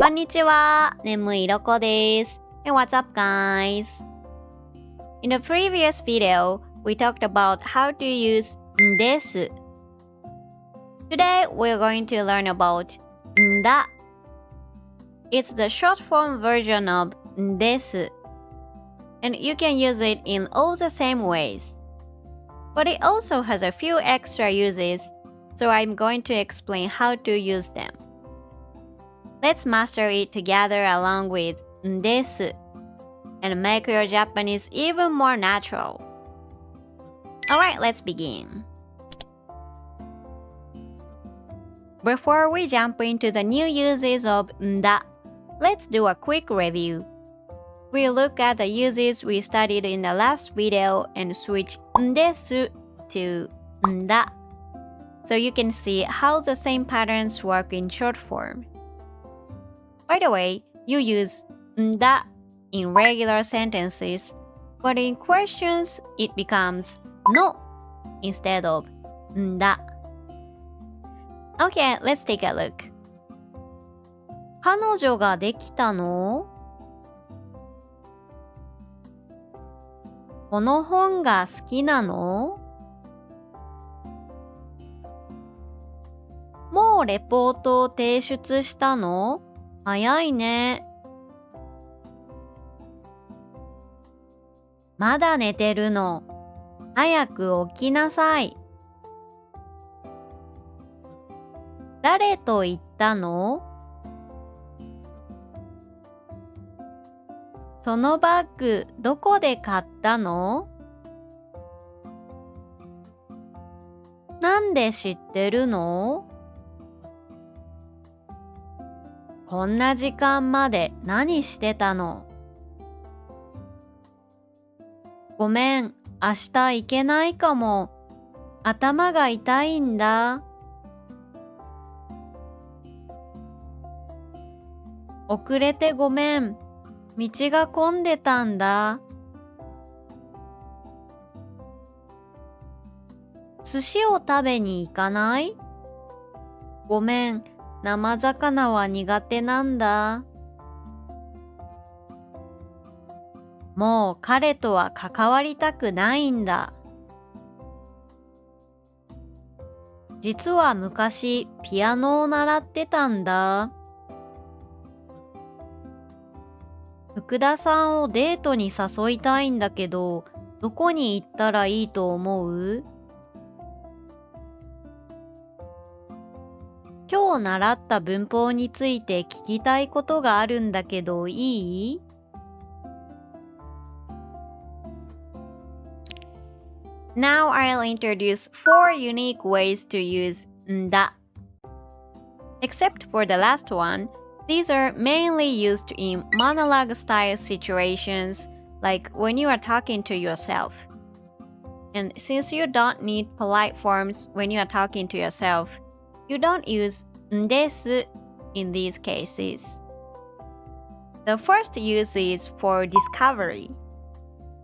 こんにちは、眠いロコです。And what's up, guys? In the previous video, we talked about how to use です。Today, we're going to learn about だ。It's the short form version of です。And you can use it in all the same ways. But it also has a few extra uses, so I'm going to explain how to use them. Let's master it together along with です and make your Japanese even more natural. Alright, let's begin. Before we jump into the new uses of だ, let's do a quick review. We'll look at the uses we studied in the last video and switch です to だ, so you can see how the same patterns work in short form. By the way, you use だ in regular sentences, but in questions it becomes の instead of だ. Okay, let's take a look. 彼女ができたの？この本が好きなの？もうレポートを提出したの？早いね。まだ寝てるの。早く起きなさい。誰と言ったの？そのバッグどこで買ったの？なんで知ってるの？こんな時間まで何してたの？ごめん、明日行けないかも。頭が痛いんだ。遅れてごめん。道が混んでたんだ。寿司を食べに行かない？ごめん、生魚は苦手なんだ。もう彼とは関わりたくないんだ。実は昔ピアノを習ってたんだ。福田さんをデートに誘いたいんだけど、どこに行ったらいいと思う？今日習った文法について聞きたいことがあるんだけどいい？ Now I'll introduce 4 unique ways to use だ. Except for the last one, these are mainly used in monologue style situations, like when you are talking to yourself. And since you don't need polite forms when you are talking to yourself, you don't use です in these cases. The first use is for discovery.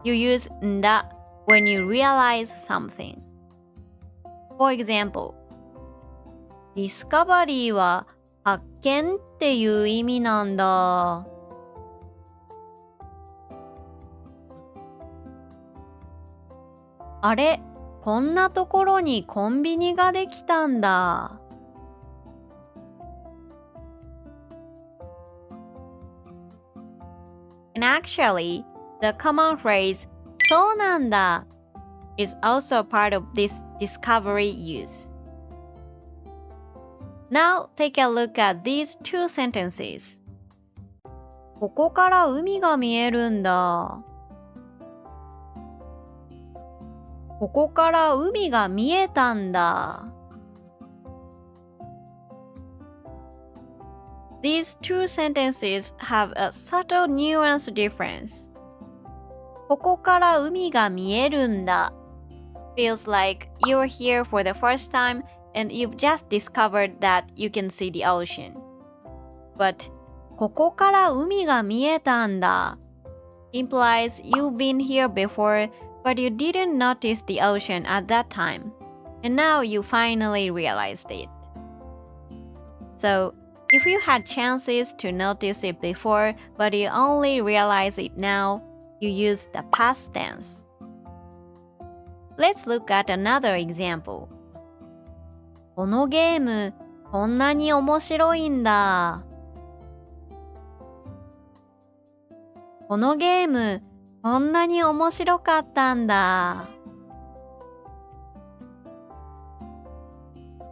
You use だ when you realize something. For example, discovery は発見っていう意味なんだ。あれ、こんなところにコンビニができたんだ。And actually, the common phrase そうなんだ is also part of this discovery use. Now take a look at these two sentences. ここから海が見えるんだ。ここから海が見えたんだ。These two sentences have a subtle nuance difference. ここから海が見えるんだ feels like you're here for the first time and you've just discovered that you can see the ocean. But ここから海が見えたんだ implies you've been here before but you didn't notice the ocean at that time, and now you finally realized it. So If you had chances to notice it before, but you only realize it now, you use the past tense. Let's look at another example. このゲーム、こんなに面白いんだ。このゲーム、こんなに面白かったんだ。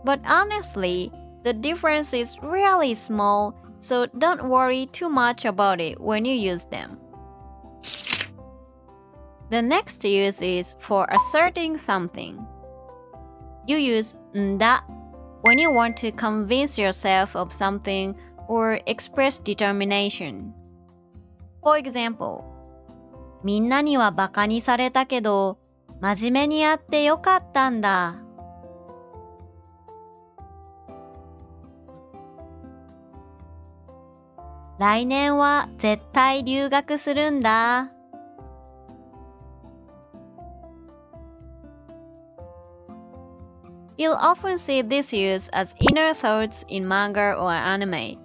But honestly, the difference is really small, so don't worry too much about it when you use them. The next use is for asserting something. You use んだ when you want to convince yourself of something or express determination. For example, みんなにはバカにされたけど、真面目にやってよかったんだ。来年は絶対留学するんだ。You'll often see this use as inner thoughts in manga or anime.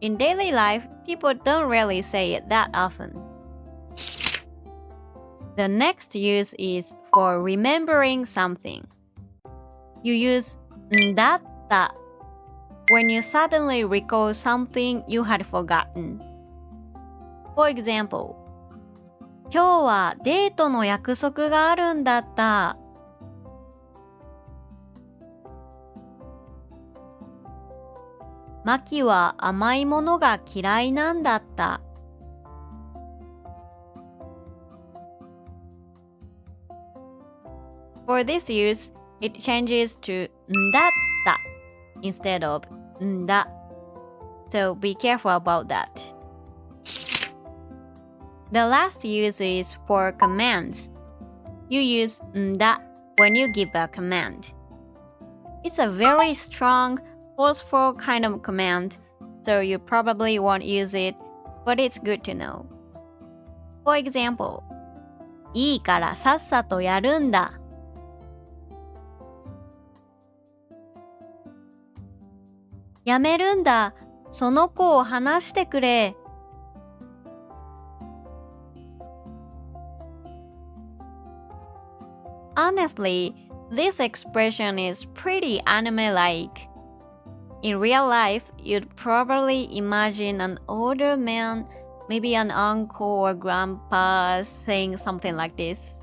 In daily life, people don't really say it that often. The next use is for remembering something. You use んだったwhen you suddenly recall something you had forgotten. For example, 今日はデートの約束があるんだった。マキは甘いものが嫌いなんだった。For this use, it changes to んだった instead of んだ. So be careful about that. The last use is for commands. You use んだ when you give a command. It's a very strong, forceful kind of command, so you probably won't use it, but it's good to know. For example, いいからさっさとやるんだ。やめるんだ。その子を話してくれ。Honestly, this expression is pretty anime-like. In real life, you'd probably imagine an older man, maybe an uncle or grandpa, saying something like this.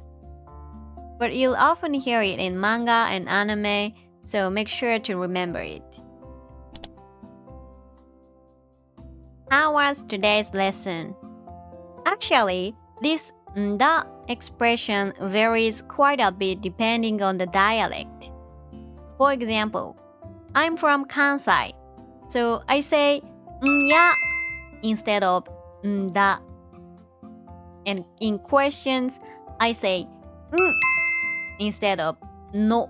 But you'll often hear it in manga and anime, so make sure to remember it. How was today's lesson? Actually, this んだ expression varies quite a bit depending on the dialect. For example, I'm from Kansai, so I say んや instead of んだ. And in questions, I say ん instead of の.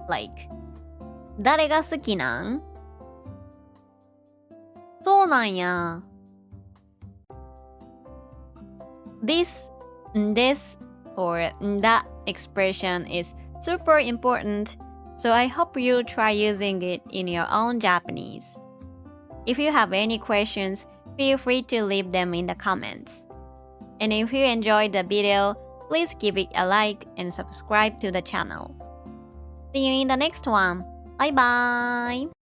Like, 誰が好きなん?そうなんや。This んです or んだ expression is super important, so I hope you try using it in your own Japanese. If you have any questions, feel free to leave them in the comments. And if you enjoyed the video, please give it a like and subscribe to the channel. See you in the next one. Bye bye!